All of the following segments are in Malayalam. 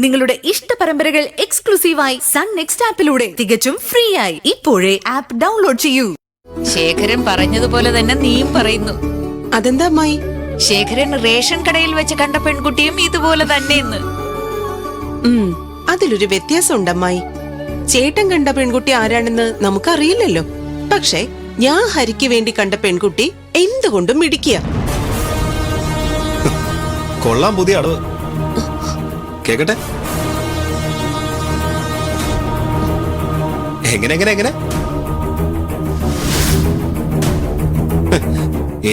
നിങ്ങളുടെ ഇഷ്ട പരമ്പരകൾ എക്സ്ക്ലൂസീവായി സൺ നെക്സ്റ്റ് ആപ്പിലൂടെ തികച്ചും ഫ്രീ ആയി ഇപ്പോഴേ ആപ്പ് ഡൗൺലോഡ് ചെയ്യൂ. ശേഖരൻ പറഞ്ഞതുപോലെ തന്നെ നീയും പറയുന്നു. അതെന്താ അമ്മായി? ശേഖരൻ റേഷൻ കടയിൽ വെച്ച് കണ്ട പെൺകുട്ടിയും ഇതുപോലെ തന്നെയെന്ന്. അതിലൊരു വ്യത്യാസം ഉണ്ടമ്മായി. ചേട്ടൻ കണ്ട പെൺകുട്ടി ആരാണെന്ന് നമുക്കറിയില്ലല്ലോ. പക്ഷെ ഞാൻ ഹരിക്ക് വേണ്ടി കണ്ട പെൺകുട്ടി എന്തുകൊണ്ടും മിടിക്കുക. കൊള്ളാം പുതിയ അടവ്. കേക്കട്ടെ, എങ്ങനെ എങ്ങനെ എങ്ങനെ?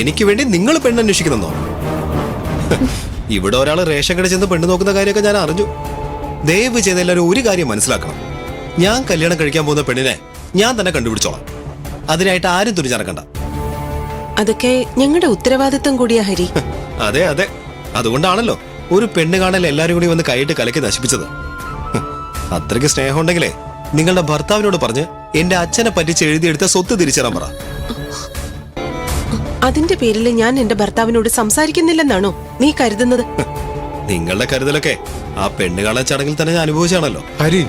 എനിക്ക് വേണ്ടി നിങ്ങൾ പെണ്ണന്വേഷിക്കുന്നോ? ഇവിടെ ഒരാള് റേഷൻ കട ചെന്ന് പെണ്ണ് നോക്കുന്ന കാര്യമൊക്കെ ഞാൻ അറിഞ്ഞു. ദയവ് ചെയ്ത് എല്ലാവരും ഒരു കാര്യം മനസ്സിലാക്കണം. ഞാൻ കല്യാണം കഴിക്കാൻ പോകുന്ന പെണ്ണിനെ ഞാൻ തന്നെ കണ്ടുപിടിച്ചോളാം. അതിനായിട്ട് ആരും തുനിഞ്ഞിറക്കണ്ട. അതൊക്കെ ഞങ്ങളുടെ ഉത്തരവാദിത്വം കൂടിയാ ഹരി. അതെ അതെ, അതുകൊണ്ടാണല്ലോ ഒരു പെണ്ണ് കാണൽ എല്ലാരും കൂടി വന്ന് കൈയിട്ട് കലക്കി നശിപ്പിച്ചത്. അത്രയ്ക്ക് സ്നേഹം ഉണ്ടെങ്കിലേ നിങ്ങളുടെ ഭർത്താവിനോട് പറഞ്ഞ് എന്റെ അച്ഛനെ പറ്റിച്ച് എഴുതിയെടുത്ത സ്വത്ത് തിരിച്ചറിയാൻ പറ. അതിന്റെ പേരിൽ ഞാൻ എന്റെ ഭർത്താവിനോട് സംസാരിക്കുന്നില്ലെന്നാണോ നീ കരുതുന്നത്? നിങ്ങളുടെ കരുതലൊക്കെ ആ പെണ്ണ് കാണൽ ചടങ്ങിൽ തന്നെ ഞാൻ അനുഭവിച്ചാണല്ലോ. ഹരി,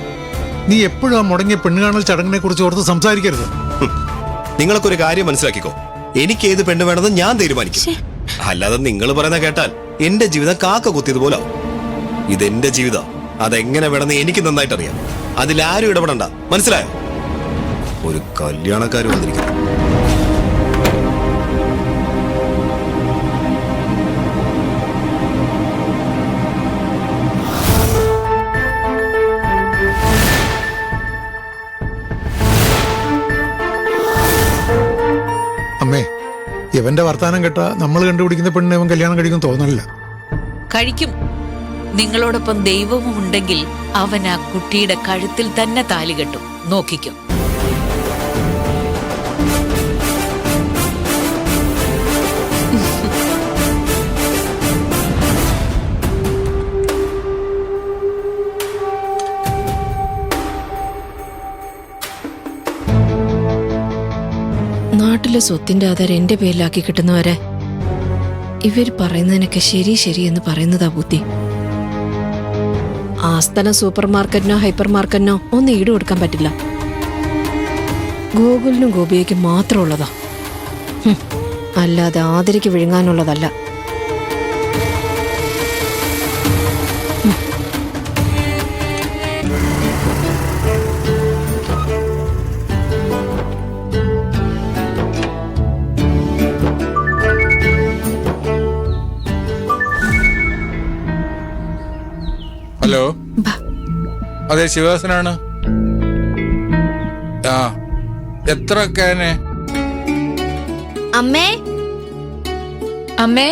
നീ എപ്പോഴും ആ മുടങ്ങിയ പെണ്ണ് കാണൽ ചടങ്ങിനെ കുറിച്ച് ഓർത്ത് സംസാരിക്കരുത്. നിങ്ങളൊക്കെ ഒരു കാര്യം മനസ്സിലാക്കിക്കോ, എനിക്ക് ഏത് പെണ്ണ് വേണമെന്ന് ഞാൻ തീരുമാനിക്കും. അല്ലാതെ നിങ്ങൾ പറയുന്ന കേട്ടാൽ എന്റെ ജീവിതം കാക്ക കുത്തിയതുപോലെ. ഇതെന്റെ ജീവിതം, അതെങ്ങനെ വേണമെന്ന് എനിക്ക് നന്നായിട്ട് അറിയാം. അതിലാരും ഇടപെടണ്ട, മനസ്സിലായോ? ഒരു കല്യാണക്കാർ വന്നിരിക്കുന്നു. അമ്മേ, ഇവന്റെ വർത്താനം കേട്ട നമ്മൾ കണ്ടുപിടിക്കുന്ന പെണ്ണിനെ ഇവൻ കല്യാണം കഴിക്കും തോന്നണില്ല. കഴിക്കും. നിങ്ങളോടൊപ്പം ദൈവവും ഉണ്ടെങ്കിൽ അവൻ ആ കുട്ടിയുടെ കഴുത്തിൽ തന്നെ താലി കെട്ടും. നോക്കിക്കും. നാട്ടിലെ സ്വത്തിന്റെ ആധാരം എന്റെ പേരിലാക്കി കിട്ടുന്നവരെ ഇവർ പറയുന്നതിനൊക്കെ ശരി ശരി എന്ന് പറയുന്നതാ ബുദ്ധി. ആസ്ഥന സൂപ്പർ മാർക്കറ്റിനോ ഹൈപ്പർ മാർക്കറ്റിനോ ഒന്നും ഈട് കൊടുക്കാൻ പറ്റില്ല. ഗോകുലിനും ഗോപിയയ്ക്കും മാത്രമുള്ളതാ, അല്ലാതെ ആതിരയ്ക്ക് വിഴുങ്ങാനുള്ളതല്ല. ഹലോ, അതെ ശിവദാസനാണ്. ആ, എത്ര കാനെ? അമ്മേ അമ്മേ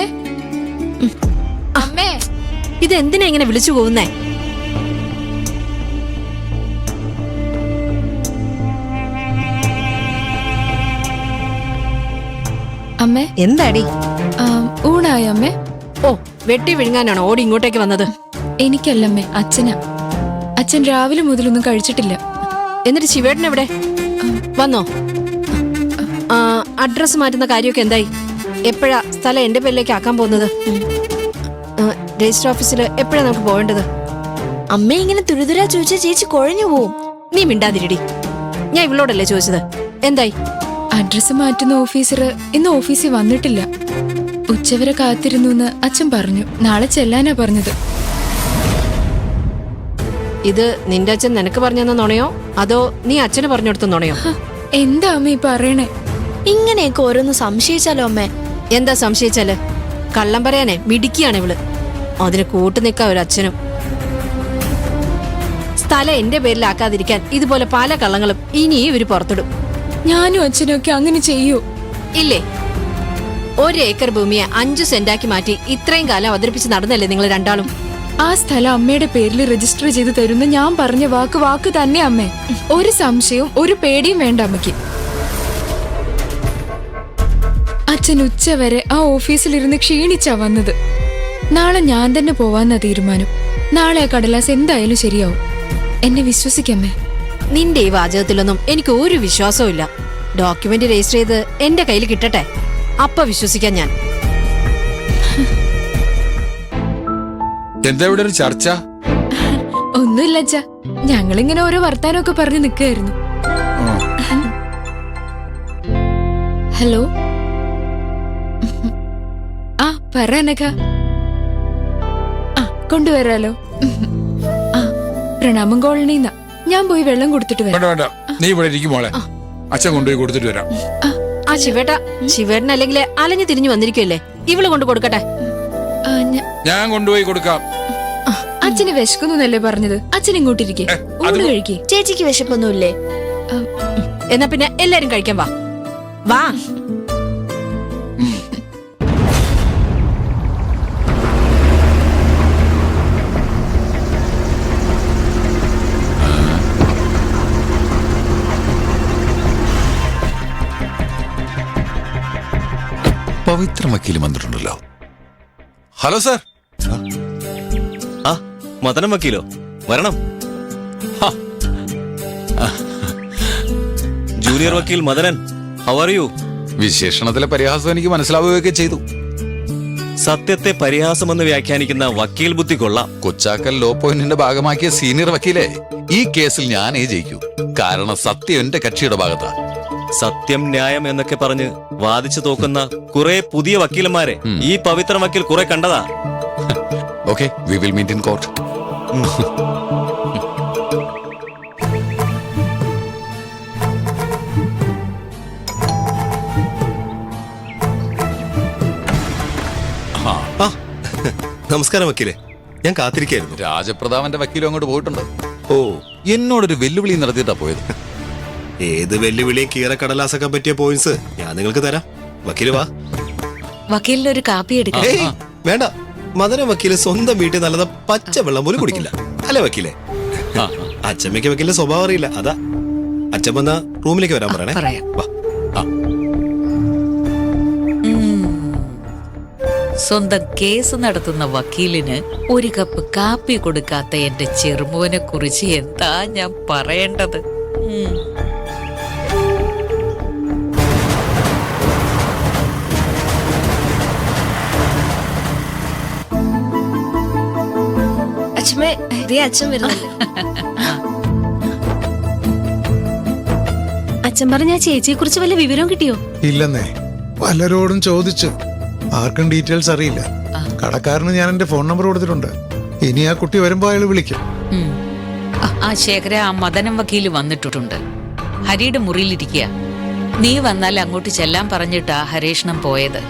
അമ്മേ, ഇതെന്തിനാ ഇങ്ങനെ വിളിച്ചു പോകുന്നേ? അമ്മേ, എന്താടി? ഊണായോ അമ്മേ? ഓ, വെട്ടി വിഴുങ്ങാനാണോ ഓടി ഇങ്ങോട്ടേക്ക് വന്നത്? എനിക്കല്ലമ്മേ, അച്ഛനാ. അച്ഛൻ രാവിലെ മുതലൊന്നും കഴിച്ചിട്ടില്ല. എന്നിട്ട് ശിവേട്ടൻ എവിടെ? വന്നോ? അഡ്രസ് മാറ്റുന്ന കാര്യമൊക്കെ എന്തായി? എപ്പോഴാ സ്ഥലം എന്റെ പേരിലേക്ക് ആക്കാൻ പോകുന്നത്? രജിസ്റ്റർ ഓഫീസിൽ എപ്പോഴാ നമുക്ക് പോവേണ്ടത്? അമ്മ ഇങ്ങനെ തുരുതുരാ ചോദിച്ചാൽ ചേച്ചി കുഴഞ്ഞു പോവും. നീ മിണ്ടാതിരിടി, ഞാൻ ഇവളോടല്ലേ ചോദിച്ചത്. എന്തായി? അഡ്രസ് മാറ്റുന്ന ഓഫീസർ ഇന്ന് ഓഫീസിൽ വന്നിട്ടില്ല. ഉച്ചവരെ കാത്തിരുന്നു എന്ന് അച്ഛൻ പറഞ്ഞു. നാളെ ചെല്ലാനാ പറഞ്ഞത്. ഇത് നിന്റെ അച്ഛൻ നിനക്ക് പറഞ്ഞെന്ന നുണയോ അതോ നീ അച്ഛന് പറഞ്ഞു കൊടുത്ത നുണയോ? എന്താ അമ്മ ഈ പറയണേ? ഇങ്ങനെയൊക്കെ ഓരോന്ന് സംശയിച്ചാലോ അമ്മേ? എന്താ സംശയിച്ചാല്? കള്ളം പറയാനേ മിടിക്കുകയാണ് ഇവള്. അതിന് കൂട്ടു നിൽക്കാ ഒരു അച്ഛനും. സ്ഥലം എന്റെ പേരിലാക്കാതിരിക്കാൻ ഇതുപോലെ പല കള്ളങ്ങളും ഇനിയും ഇവര് പുറത്തിടും. ഞാനും അച്ഛനും ഒക്കെ അങ്ങനെ ചെയ്യൂ? ഇല്ലേ? 1 ഏക്കർ ഭൂമിയെ 5 സെന്റാക്കി മാറ്റി ഇത്രയും കാലം അവതരിപ്പിച്ച് നടന്നല്ലേ നിങ്ങൾ രണ്ടാളും? ആ സ്ഥലം അമ്മയുടെ പേരിൽ രജിസ്റ്റർ ചെയ്ത് തരുന്ന ഞാൻ പറഞ്ഞ വാക്ക് തന്നെ അമ്മേ. ഒരു സംശയവും ഒരു പേടിയും വേണ്ട അമ്മയ്ക്ക്. അച്ഛൻ ഉച്ചവരെ ആ ഓഫീസിലിരുന്ന് ക്ഷീണിച്ചാ വന്നത്. നാളെ ഞാൻ തന്നെ പോവാന്നാ തീരുമാനം. നാളെ ആ കടലാസ് എന്തായാലും ശരിയാവും. എന്നെ വിശ്വസിക്കമ്മേ. നിന്റെ ഈ വാചകത്തിലൊന്നും എനിക്ക് ഒരു വിശ്വാസവും ഇല്ല. ഡോക്യുമെന്റ് രജിസ്റ്റർ ചെയ്ത് എന്റെ കയ്യിൽ കിട്ടട്ടെ, അപ്പ വിശ്വസിക്കാൻ ഞാൻ. എന്താ ഇവിടെ ഒരു ചർച്ച? ഒന്നുമില്ല അച്ഛ, ഞങ്ങളിങ്ങനെ ഓരോ വർത്താനമൊക്കെ പറഞ്ഞു നിൽക്കായിരുന്നു. ഹലോ, ആ പറ അനഘ. ആ കൊണ്ടുവരാലോ. ആ പ്രണാമം കോളനിന്നാ. ഞാൻ പോയി വെള്ളം കൊടുത്തിട്ട് വരാം. വേണ്ട വേണ്ട, നീ ഇവിടെ ഇരിക്കും മോളെ. അച്ഛൻ കൊണ്ടുപോയി കൊടുത്തിട്ട് വരാം. ആ ശിവേട്ടൻ അല്ലെങ്കിൽ അലഞ്ഞു തിരിഞ്ഞു വന്നിരിക്കുമല്ലേ, ഇവള് കൊണ്ട് കൊടുക്കട്ടെ. ഞാൻ കൊണ്ടുപോയി കൊടുക്കാം. അച്ഛന് വിശക്കുന്നല്ലേ പറഞ്ഞത്? അച്ഛൻ ഇങ്ങോട്ടിരിക്കേ, ഊണ് കഴിക്കേ. ചേച്ചിക്ക് വിശപ്പൊന്നുമില്ലേ? എന്നാ പിന്നെ എല്ലാരും കഴിക്കാൻ വാ വാ. പവിത്ര വക്കീൽ വന്നിട്ടുണ്ടല്ലോ. Hello sir. ആ മദനം വക്കീലോ, വരണം. ജൂനിയർ വക്കീൽ മദനൻ, ഹൗ ആർ യു? വിശേഷണത്തിലെ പരിഹാസം എനിക്ക് മനസ്സിലാവുകയൊക്കെ ചെയ്തു. സത്യത്തെ പരിഹാസമെന്ന് വ്യാഖ്യാനിക്കുന്ന വക്കീൽ ബുദ്ധി കൊള്ളാം. കൊച്ചാക്കൽ ലോ പോയിന്റിന്റെ ഭാഗമാക്കിയ സീനിയർ വക്കീലെ, ഈ കേസിൽ ഞാനേ ജയിക്കൂ. കാരണം സത്യം എന്റെ കക്ഷിയുടെ ഭാഗത്താ. സത്യം ന്യായം എന്നൊക്കെ പറഞ്ഞ് വാദിച്ചു തോക്കുന്ന കുറെ പുതിയ വക്കീലന്മാരെ ഈ പവിത്ര വക്കീൽ കുറെ കണ്ടതാ. Okay, we will meet in court. നമസ്കാരം വക്കീലെ, ഞാൻ കാത്തിരിക്കായിരുന്നു. രാജപ്രതാപന്റെ വക്കീലും അങ്ങോട്ട് പോയിട്ടുണ്ട്. ഓ, എന്നോടൊരു വെല്ലുവിളി നടത്തിയിട്ടാ പോയത്. ഏത് വെല്ലുവിളിയും കീറക്കടലാസൊക്കെ പറ്റിയ പോയിന്റ്സ് ഞാൻ നിങ്ങൾക്ക് തരാം. വക്കീല് വാ. വക്കീലിന് ഒരു കാപ്പി എടുക്കാം. ഏയ്, വേണ്ട. മദന വക്കീല് സ്വന്തം വീട്ടിൽ നല്ലത് പച്ച വെള്ളം പോലും കുടിക്കില്ല, അല്ലേ വക്കീലെ? അച്ഛമ്മയ്ക്ക് വക്കീലിന്റെ സ്വഭാവം അറിയില്ല, അതാ. അച്ഛൻ വന്ന റൂമിലേക്ക് വരാൻ പറയണേ. പറയാം. വാ. സ്വന്തം കേസ് നടത്തുന്ന വക്കീലിന് ഒരു കപ്പ് കാപ്പി കൊടുക്കാത്ത എന്റെ ചെറുമോനെ കുറിച്ച് എന്താ ഞാൻ പറയേണ്ടത്? അച്ഛമ്മേ, ദേ അച്ഛൻ വരുന്നുണ്ട്. അച്ഛൻ പറഞ്ഞ ചേച്ചിയെ കുറിച്ച് വല്ല വിവരവും കിട്ടിയോ? ഇല്ലെന്നേ, പലരോടും ചോദിച്ചു, ആർക്കും ഡീറ്റെയിൽസ് അറിയില്ല. കടക്കാരന് ഞാൻ എന്റെ ഫോൺ നമ്പർ കൊടുത്തിട്ടുണ്ട്. ഇനി ആ കുട്ടി വരുമ്പോ അയാൾ വിളിക്കും. ആ ശേഖര, ആ മദനം വക്കീല് വന്നിട്ടുണ്ട്. ഹരിയുടെ മുറിയിലിരിക്കുക. നീ വന്നാൽ അങ്ങോട്ട് ചെല്ലാൻ പറഞ്ഞിട്ടാ ഹരീഷ്ണം പോയത്.